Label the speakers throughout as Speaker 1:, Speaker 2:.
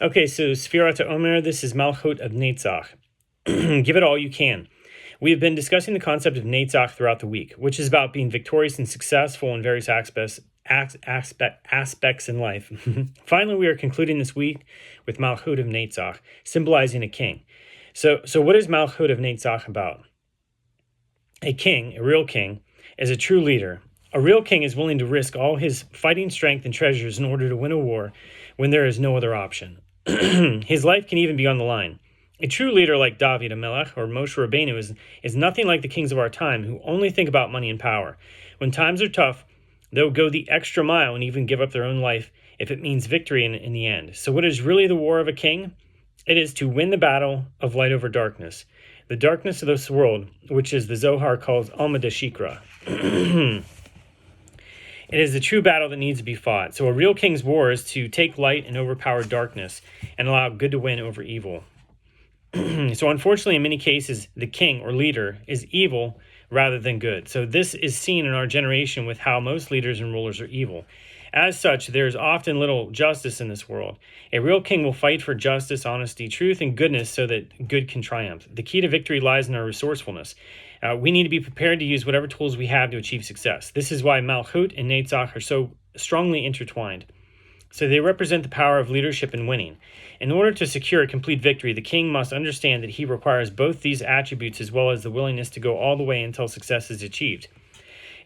Speaker 1: Okay, so Sfira to Omer, this is Malchut of Netzach. Give it all you can. We have been discussing the concept of Netzach throughout the week, which is about being victorious and successful in various aspects in life. Finally, we are concluding this week with Malchut of Netzach, symbolizing a king. So what is Malchut of Netzach about? A king, a real king, is a true leader. A real king is willing to risk all his fighting strength and treasures in order to win a war when there is no other option. His life can even be on the line. A true leader like David HaMelech or Moshe Rabbeinu is nothing like the kings of our time who only think about money and power. When times are tough, they'll go the extra mile and even give up their own life if it means victory in the end. So what is really the war of a king? It is to win the battle of light over darkness. The darkness of this world, which is the Zohar calls Alma de Shikra. It is the true battle that needs to be fought. So a real king's war is to take light and overpower darkness and allow good to win over evil. So unfortunately, in many cases, the king or leader is evil rather than good. So this is seen in our generation with how most leaders and rulers are evil. As such, there is often little justice in this world. A real king will fight for justice, honesty, truth, and goodness so that good can triumph. The key to victory lies in our resourcefulness. We need to be prepared to use whatever tools we have to achieve success. This is why Malchut and Netzach are so strongly intertwined. So they represent the power of leadership and winning. In order to secure a complete victory, the king must understand that he requires both these attributes as well as the willingness to go all the way until success is achieved.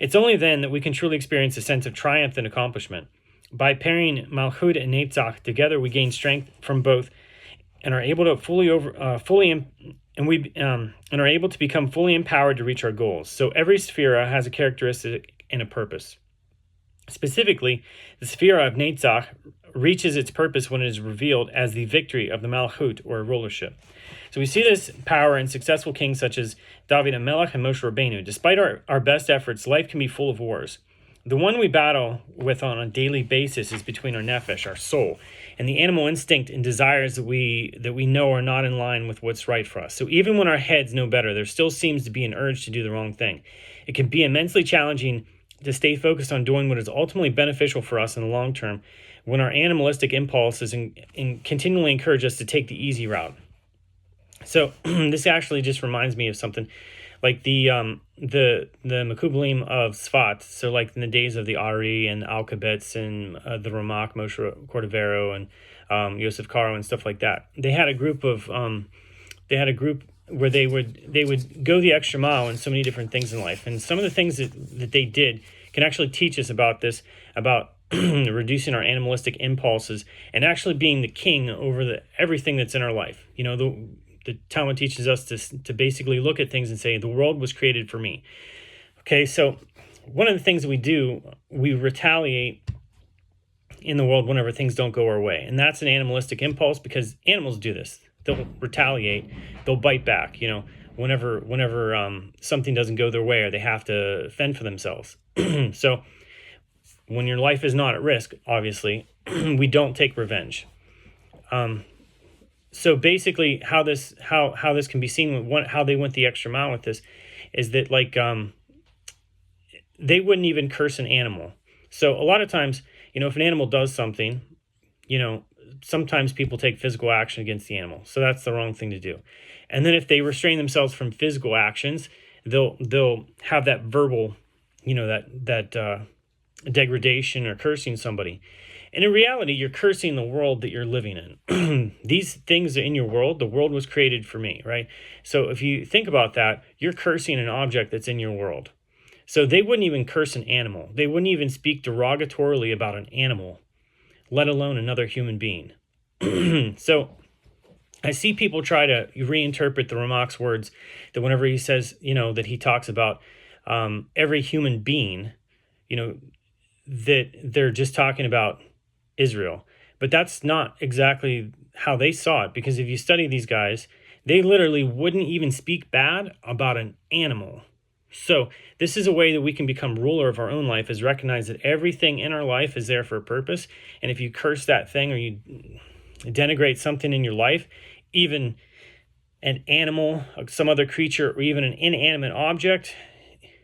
Speaker 1: It's only then that we can truly experience a sense of triumph and accomplishment. By pairing Malchut and Netzach together, we gain strength from both and are able to become fully empowered to reach our goals. So every Sphira has a characteristic and a purpose. Specifically, the Sphira of Netzach reaches its purpose when it is revealed as the victory of the Malchut, or rulership. So we see this power in successful kings such as David HaMelech and Moshe Rabbeinu. Despite our best efforts, life can be full of wars. The one we battle with on a daily basis is between our nefesh, our soul, and the animal instinct and desires that we know are not in line with what's right for us. So even when our heads know better, there still seems to be an urge to do the wrong thing. It can be immensely challenging to stay focused on doing what is ultimately beneficial for us in the long term when our animalistic impulses and continually encourage us to take the easy route. So this actually just reminds me of something like the Mekubalim of Sfat. So like in the days of the Ari and Alkabetz and the Ramak, Moshe Cordovero and Yosef Karo and stuff like that. They had a group where they would go the extra mile in so many different things in life. And some of the things that they did can actually teach us about reducing our animalistic impulses and actually being the king over everything that's in our life. You know, the Talmud teaches us to basically look at things and say, the world was created for me. Okay, so one of the things that we do, we retaliate in the world whenever things don't go our way. And that's an animalistic impulse because animals do this. They'll retaliate, they'll bite back, you know, whenever something doesn't go their way or they have to fend for themselves. So when your life is not at risk, obviously, we don't take revenge. So basically, how this can be seen, how they went the extra mile with this, is that they wouldn't even curse an animal. So a lot of times, you know, if an animal does something, you know, sometimes people take physical action against the animal. So that's the wrong thing to do. And then if they restrain themselves from physical actions, they'll have that verbal, you know, that degradation or cursing somebody. And in reality, you're cursing the world that you're living in. These things in your world, the world was created for me, right? So if you think about that, you're cursing an object that's in your world. So they wouldn't even curse an animal. They wouldn't even speak derogatorily about an animal, let alone another human being. So I see people try to reinterpret the Ramak's words that whenever he says, you know, that he talks about every human being, you know, that they're just talking about Israel. But that's not exactly how they saw it, because if you study these guys, they literally wouldn't even speak bad about an animal. So this is a way that we can become ruler of our own life, is recognize that everything in our life is there for a purpose. And if you curse that thing or you denigrate something in your life, even an animal, some other creature, or even an inanimate object,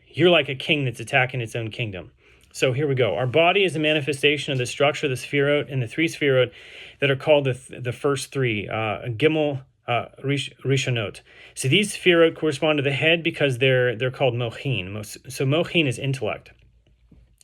Speaker 1: you're like a king that's attacking its own kingdom. So here we go. Our body is a manifestation of the structure of the Sefirot and the three Sefirot that are called the first three, Gimel, Rishonot. So these Sefirot correspond to the head because they're called Mochin. So Mochin is intellect,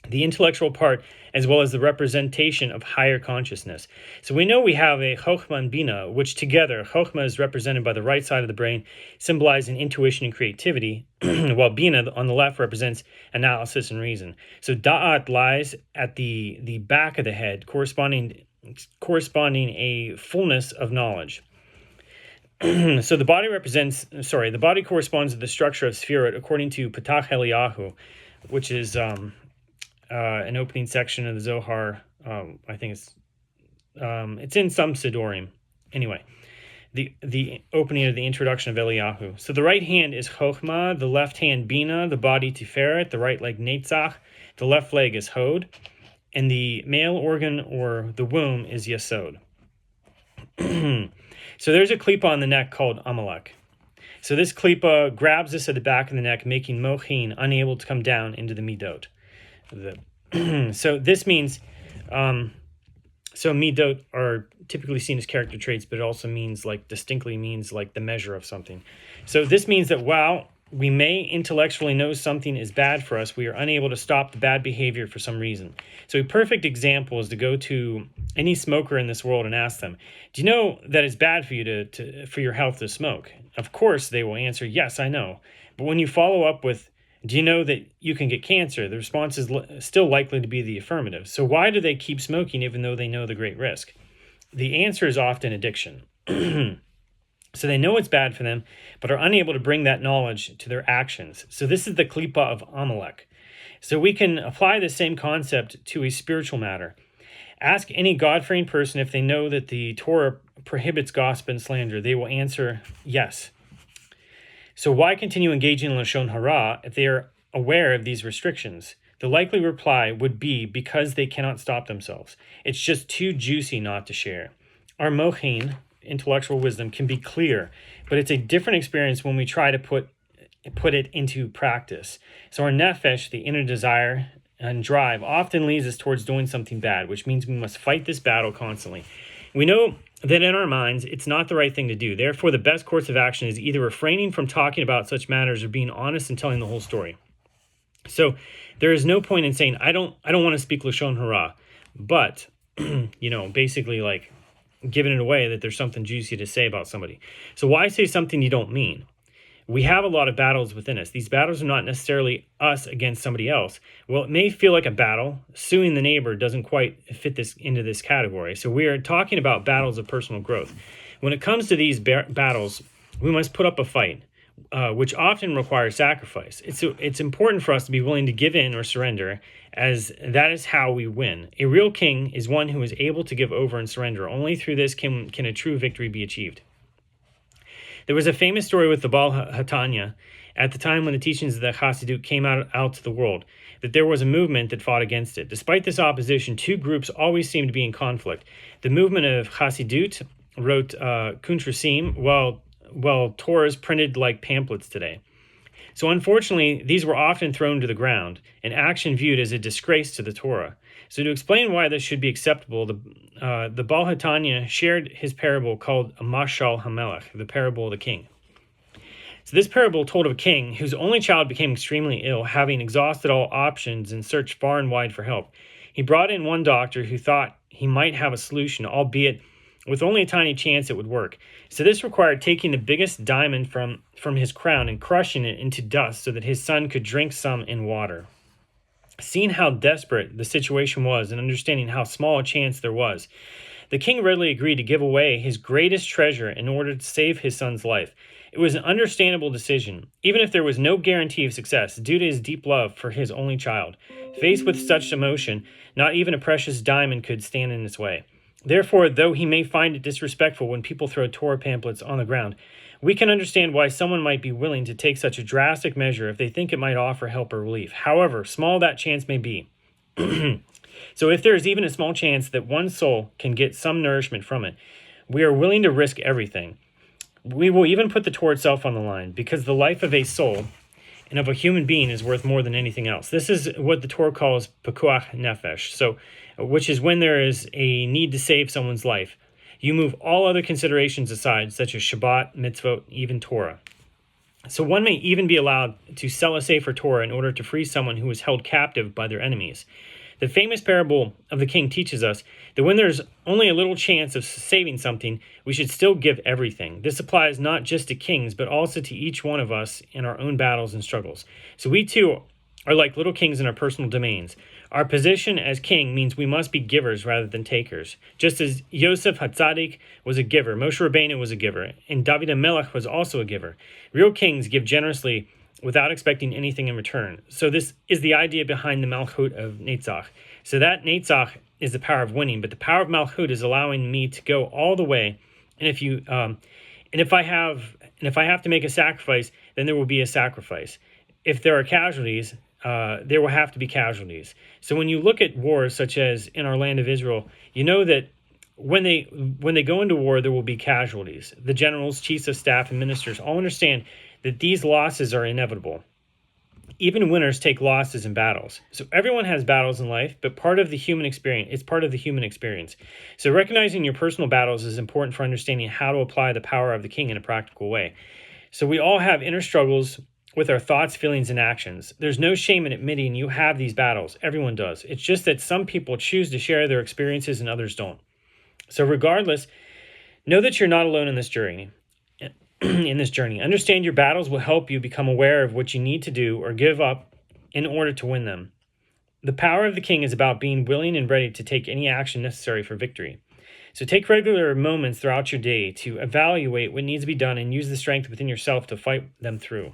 Speaker 1: the intellectual part, as well as the representation of higher consciousness. So we know we have a Chokhmah and Bina, which together, Chokhmah is represented by the right side of the brain, symbolizing intuition and creativity, while Bina on the left represents analysis and reason. So Da'at lies at the back of the head, corresponding a fullness of knowledge. So the body corresponds to the structure of Sefirot according to Patach Eliyahu, which is an opening section of the Zohar. I think it's in some Sidorim. Anyway, the opening of the introduction of Eliyahu. So the right hand is Chokhmah, the left hand Bina, the body Tiferet, the right leg Netzach, the left leg is Hod, and the male organ or the womb is Yesod. So there's a klipa on the neck called Amalek. So this klipa grabs us at the back of the neck, making Mochin unable to come down into the midot. So this means, so midot are typically seen as character traits, but it also means distinctly means the measure of something. So this means that while we may intellectually know something is bad for us, we are unable to stop the bad behavior for some reason. So a perfect example is to go to any smoker in this world and ask them, do you know that it's bad for you for your health to smoke? Of course, they will answer, yes, I know. But when you follow up with, do you know that you can get cancer? The response is still likely to be the affirmative. So why do they keep smoking even though they know the great risk? The answer is often addiction. So they know it's bad for them, but are unable to bring that knowledge to their actions. So this is the klipa of Amalek. So we can apply the same concept to a spiritual matter. Ask any God-fearing person if they know that the Torah prohibits gossip and slander. They will answer yes. So why continue engaging in Lashon Hara if they are aware of these restrictions? The likely reply would be because they cannot stop themselves. It's just too juicy not to share. Our Mochin, intellectual wisdom, can be clear, but it's a different experience when we try to put it into practice. So our nefesh, the inner desire and drive, often leads us towards doing something bad, which means we must fight this battle constantly. We know that in our minds, it's not the right thing to do. Therefore, the best course of action is either refraining from talking about such matters or being honest and telling the whole story. So there is no point in saying, I don't want to speak Lashon Hara, but, basically giving it away that there's something juicy to say about somebody. So why say something you don't mean? We have a lot of battles within us. These battles are not necessarily us against somebody else. Well, it may feel like a battle. Suing the neighbor doesn't quite fit into this category. So we are talking about battles of personal growth. When it comes to these battles, we must put up a fight, which often requires sacrifice. It's important for us to be willing to give in or surrender, as that is how we win. A real king is one who is able to give over and surrender. Only through this can a true victory be achieved. There was a famous story with the Baal Hatanya at the time when the teachings of the Chassidut came out to the world, that there was a movement that fought against it. Despite this opposition, two groups always seemed to be in conflict. The movement of Chassidut wrote Kuntrasim, while Torahs printed like pamphlets today. So unfortunately, these were often thrown to the ground, an action viewed as a disgrace to the Torah. So to explain why this should be acceptable, the Baal Hatanya shared his parable called Mashal HaMelech, the parable of the king. So this parable told of a king whose only child became extremely ill, having exhausted all options and searched far and wide for help. He brought in one doctor who thought he might have a solution, albeit with only a tiny chance it would work. So this required taking the biggest diamond from his crown and crushing it into dust so that his son could drink some in water. Seeing how desperate the situation was and understanding how small a chance there was, the king readily agreed to give away his greatest treasure in order to save his son's life. It was an understandable decision, even if there was no guarantee of success, due to his deep love for his only child. Faced with such emotion, not even a precious diamond could stand in its way. Therefore, though he may find it disrespectful when people throw Torah pamphlets on the ground, we can understand why someone might be willing to take such a drastic measure if they think it might offer help or relief, however small that chance may be. So if there is even a small chance that one soul can get some nourishment from it, we are willing to risk everything. We will even put the Torah itself on the line, because the life of a soul and of a human being is worth more than anything else. This is what the Torah calls pekuach nefesh, so which is when there is a need to save someone's life. You move all other considerations aside, such as Shabbat, mitzvot, even Torah. So one may even be allowed to sell a sefer Torah in order to free someone who was held captive by their enemies. The famous parable of the king teaches us that when there's only a little chance of saving something, we should still give everything. This applies not just to kings, but also to each one of us in our own battles and struggles. So we too are like little kings in our personal domains. Our position as king means we must be givers rather than takers. Just as Yosef HaTzadik was a giver, Moshe Rabbeinu was a giver, and David HaMelech was also a giver. Real kings give generously without expecting anything in return. So this is the idea behind the Malchut of Netzach. So that Netzach is the power of winning, but the power of Malchut is allowing me to go all the way. And if I have to make a sacrifice, then there will be a sacrifice. If there are casualties, there will have to be casualties. So when you look at wars such as in our land of Israel, you know that when they go into war, there will be casualties. The generals, chiefs of staff, and ministers all understand that these losses are inevitable. Even winners take losses in battles. So everyone has battles in life, but it's part of the human experience. So recognizing your personal battles is important for understanding how to apply the power of the king in a practical way. So we all have inner struggles with our thoughts, feelings, and actions. There's no shame in admitting you have these battles. Everyone does. It's just that some people choose to share their experiences and others don't. So regardless, know that you're not alone in this journey. Understand your battles will help you become aware of what you need to do or give up in order to win them. The power of the king is about being willing and ready to take any action necessary for victory. So take regular moments throughout your day to evaluate what needs to be done and use the strength within yourself to fight them through.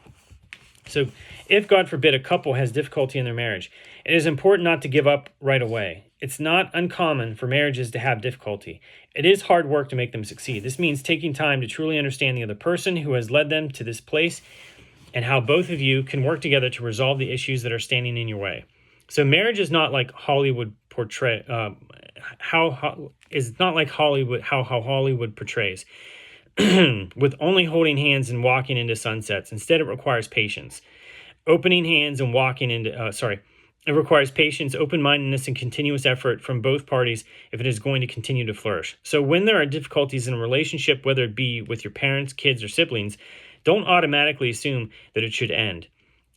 Speaker 1: So if, God forbid, a couple has difficulty in their marriage, it is important not to give up right away. It's not uncommon for marriages to have difficulty. It is hard work to make them succeed. This means taking time to truly understand the other person who has led them to this place and how both of you can work together to resolve the issues that are standing in your way. So marriage is not like Hollywood how Hollywood portrays. With only holding hands and walking into sunsets. Instead, it requires patience. It requires patience, open-mindedness, and continuous effort from both parties if it is going to continue to flourish. So when there are difficulties in a relationship, whether it be with your parents, kids, or siblings, don't automatically assume that it should end.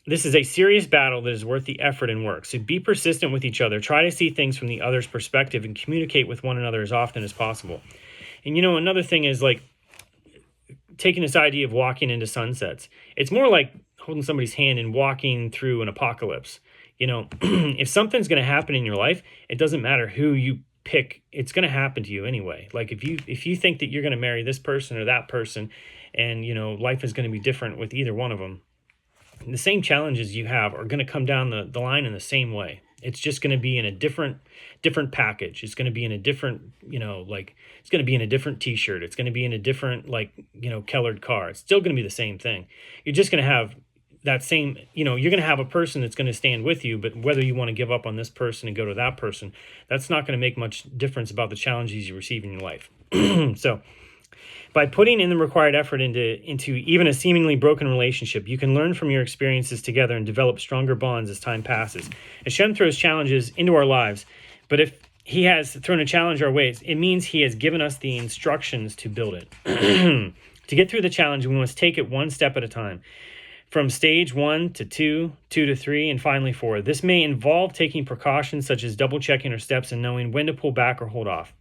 Speaker 1: This is a serious battle that is worth the effort and work. So be persistent with each other. Try to see things from the other's perspective and communicate with one another as often as possible. And another thing is taking this idea of walking into sunsets. It's more like holding somebody's hand and walking through an apocalypse. If something's going to happen in your life, it doesn't matter who you pick. It's going to happen to you anyway. Like if you think that you're going to marry this person or that person and, life is going to be different with either one of them, the same challenges you have are going to come down the line in the same way. It's just going to be in a different package. It's going to be in a different, it's going to be in a different t-shirt. It's going to be in a different, colored car. It's still going to be the same thing. You're just going to have that same, you're going to have a person that's going to stand with you, but whether you want to give up on this person and go to that person, that's not going to make much difference about the challenges you receive in your life. So by putting in the required effort into even a seemingly broken relationship, you can learn from your experiences together and develop stronger bonds as time passes. Hashem throws challenges into our lives, but if he has thrown a challenge our ways, it means he has given us the instructions to build it. To get through the challenge, we must take it one step at a time. From stage 1 to 2, 2 to 3, and finally 4. This may involve taking precautions such as double-checking our steps and knowing when to pull back or hold off.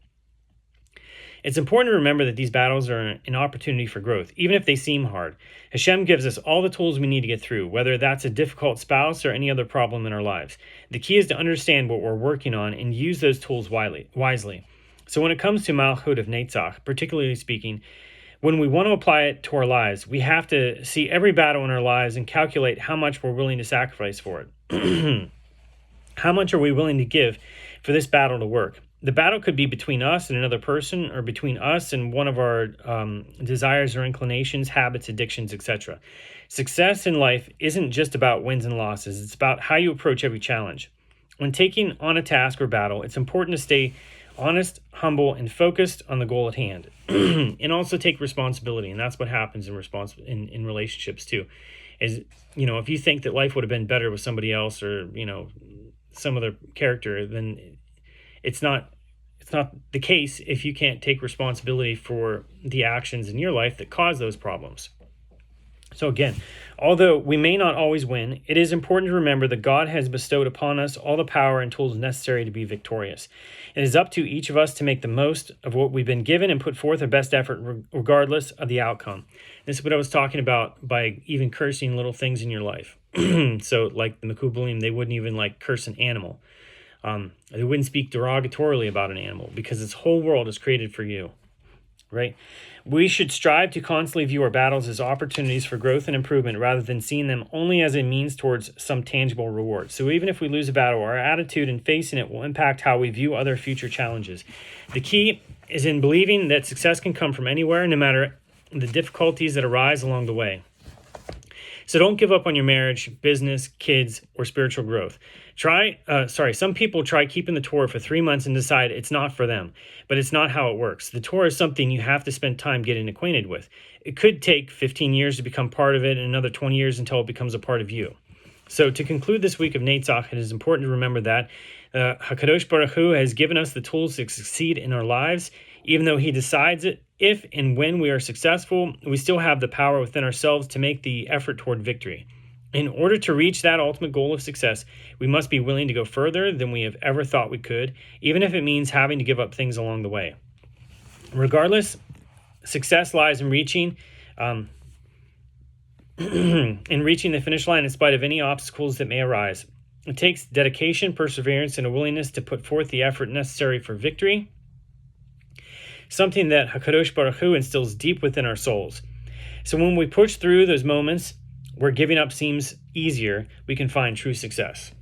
Speaker 1: It's important to remember that these battles are an opportunity for growth, even if they seem hard. Hashem gives us all the tools we need to get through, whether that's a difficult spouse or any other problem in our lives. The key is to understand what we're working on and use those tools wisely. So when it comes to Malchut of Netzach, particularly speaking, when we want to apply it to our lives, we have to see every battle in our lives and calculate how much we're willing to sacrifice for it. How much are we willing to give for this battle to work? The battle could be between us and another person, or between us and one of our desires or inclinations, habits, addictions, etc. Success in life isn't just about wins and losses. It's about how you approach every challenge. When taking on a task or battle, it's important to stay honest, humble, and focused on the goal at hand. And also take responsibility. And that's what happens in relationships too. is, if you think that life would have been better with somebody else or, some other character, then it's not the case if you can't take responsibility for the actions in your life that cause those problems. So again, although we may not always win, it is important to remember that God has bestowed upon us all the power and tools necessary to be victorious. It is up to each of us to make the most of what we've been given and put forth our best effort regardless of the outcome. This is what I was talking about by even cursing little things in your life. So like the Mekubalim, they wouldn't even curse an animal. They wouldn't speak derogatorily about an animal because this whole world is created for you, right? We should strive to constantly view our battles as opportunities for growth and improvement rather than seeing them only as a means towards some tangible reward. So even if we lose a battle, our attitude in facing it will impact how we view other future challenges. The key is in believing that success can come from anywhere, no matter the difficulties that arise along the way. So don't give up on your marriage, business, kids, or spiritual growth. Some people try keeping the Torah for 3 months and decide it's not for them, but it's not how it works. The Torah is something you have to spend time getting acquainted with. It could take 15 years to become part of it and another 20 years until it becomes a part of you. So to conclude this week of Netzach, it is important to remember that HaKadosh Baruch Hu has given us the tools to succeed in our lives. Even though he decides it, if and when we are successful, we still have the power within ourselves to make the effort toward victory. In order to reach that ultimate goal of success, we must be willing to go further than we have ever thought we could, even if it means having to give up things along the way. Regardless, success lies in reaching the finish line in spite of any obstacles that may arise. It takes dedication, perseverance, and a willingness to put forth the effort necessary for victory, something that HaKadosh Baruch Hu instills deep within our souls. So when we push through those moments where giving up seems easier, we can find true success.